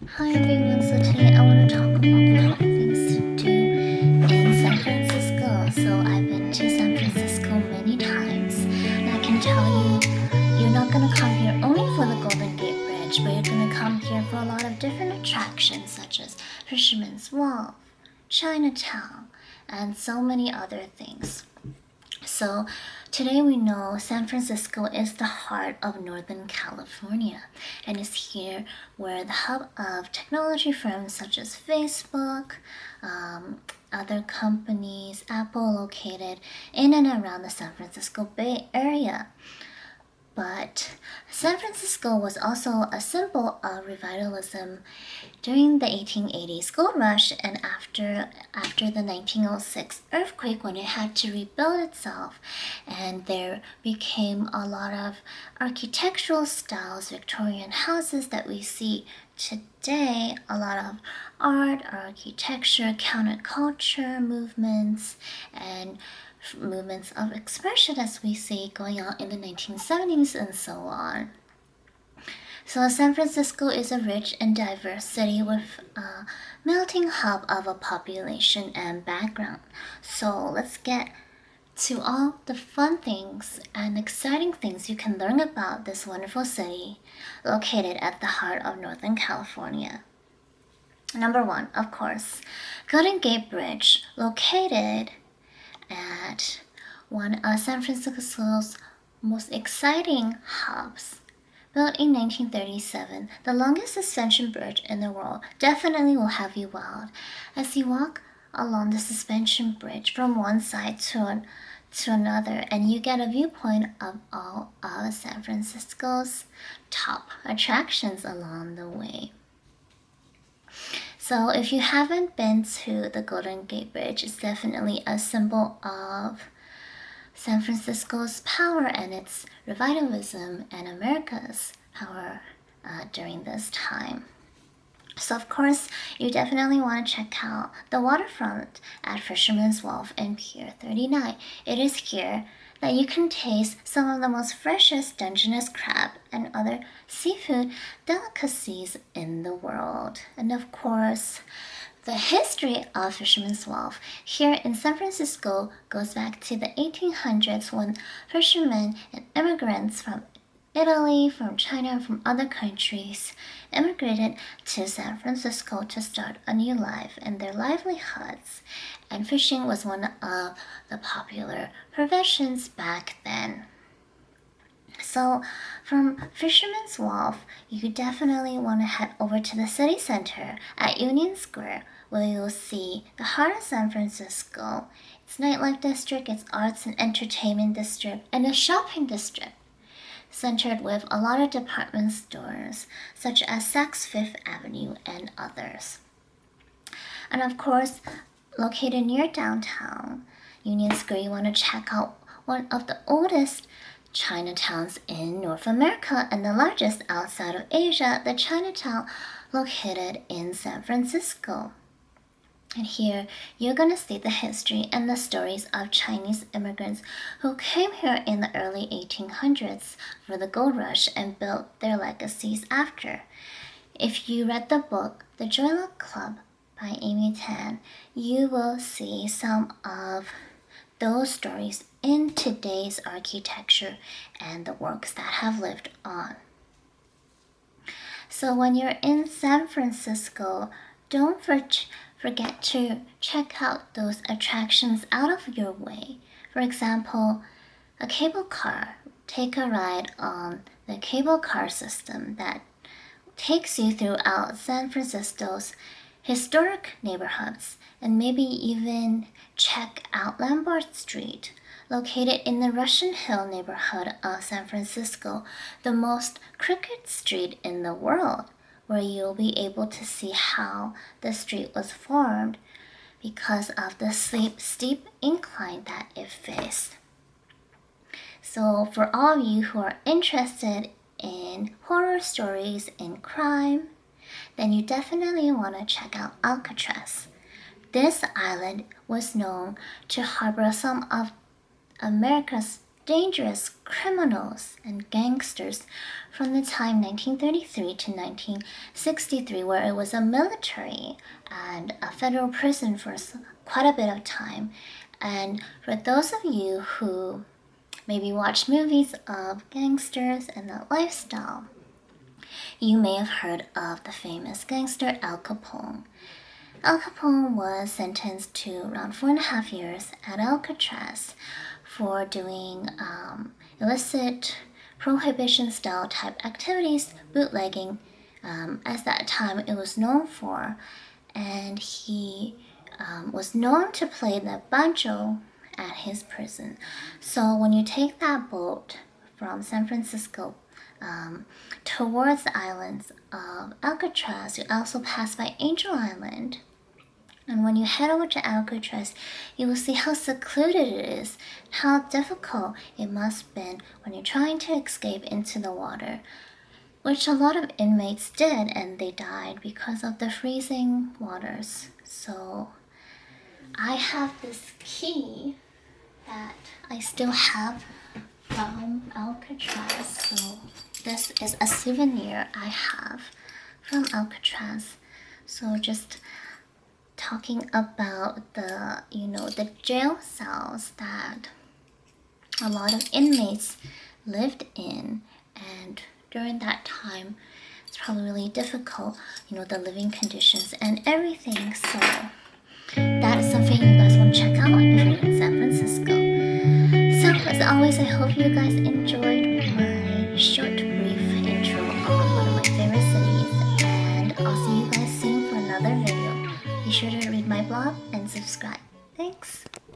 Hi everyone, so today I want to talk about the top things to do in San Francisco. So I've been to San Francisco many times, and I can tell you, you're not gonna come here only for the Golden Gate Bridge, but you're gonna come here for a lot of different attractions such as Fisherman's Wolf, Chinatown, and so many other things. So, today we know San Francisco is the heart of Northern California and is here where the hub of technology firms such as Facebook, other companies, Apple located in and around the San Francisco Bay Area. But San Francisco was also a symbol of revitalism during the 1880s gold rush and after the 1906 earthquake when it had to rebuild itself, and there became a lot of architectural styles, Victorian houses that we see today, a lot of art, architecture, counterculture movements, and movements of expression as we see going on in the 1970s and so on. So San Francisco is a rich and diverse city with a melting hub of a population and background. So let's get to all the fun things and exciting things you can learn about this wonderful city located at the heart of Northern California. Number one, of course, Golden Gate Bridge, located at one of San Francisco's most exciting hubs. Built in 1937, the longest suspension bridge in the world definitely will have you wowed as you walk along the suspension bridge from one side to another, and you get a viewpoint of all of San Francisco's top attractions along the way. So if you haven't been to the Golden Gate Bridge, it's definitely a symbol of San Francisco's power and its revitalism and America's power during this time. So of course, you definitely want to check out the waterfront at Fisherman's Wolf in Pier 39. It is here that you can taste some of the most freshest Dungeness crab and other seafood delicacies in the world. And of course, the history of Fisherman's Wolf here in San Francisco goes back to the 1800s when fishermen and immigrants from Italy, from China, and from other countries immigrated to San Francisco to start a new life and their livelihoods. And fishing was one of the popular professions back then. So from Fisherman's Wolf, you definitely want to head over to the city center at Union Square, where you'll see the heart of San Francisco, its nightlife district, its arts and entertainment district, and a shopping district centered with a lot of department stores such as Saks Fifth Avenue and others. And of course, located near downtown Union Square, you want to check out one of the oldest Chinatowns in North America and the largest outside of Asia, the Chinatown located in San Francisco. And here you're going to see the history and the stories of Chinese immigrants who came here in the early 1800s for the gold rush and built their legacies after. If you read the book The Joy Luck Club by Amy Tan, you will see some of those stories in today's architecture and the works that have lived on. So when you're in San Francisco, don't forget to check out those attractions out of your way. For example, a cable car. Take a ride on the cable car system that takes you throughout San Francisco's historic neighborhoods, and maybe even check out Lombard Street, located in the Russian Hill neighborhood of San Francisco, the most crooked street in the world, where you'll be able to see how the street was formed because of the steep incline that it faced. So for all of you who are interested in horror stories and crime, then you definitely want to check out Alcatraz. This island was known to harbor some of America's dangerous criminals and gangsters from the time 1933 to 1963, where it was a military and a federal prison for quite a bit of time. And for those of you who maybe watch movies of gangsters and that lifestyle, you may have heard of the famous gangster Al Capone. Al Capone was sentenced to around 4.5 years at Alcatraz for doing illicit prohibition-style type activities, bootlegging, as that time it was known for. And he was known to play the banjo at his prison. So when you take that boat from San Francisco towards the islands of Alcatraz, you also pass by Angel Island. And when you head over to Alcatraz, you will see how secluded it is, how difficult it must have been when you're trying to escape into the water, which a lot of inmates did, and they died because of the freezing waters. So I have this key that I still have from Alcatraz. So this is a souvenir I have from Alcatraz. So just talking about the, the jail cells that a lot of inmates lived in, and during that time it's probably really difficult, the living conditions and everything. So that is something you guys want to check out if you're in San Francisco. So as always, I hope you guys enjoyed my short brief intro on one of my favorite cities, and I'll see you guys soon for another video. Be sure to read my blog and subscribe. Thanks!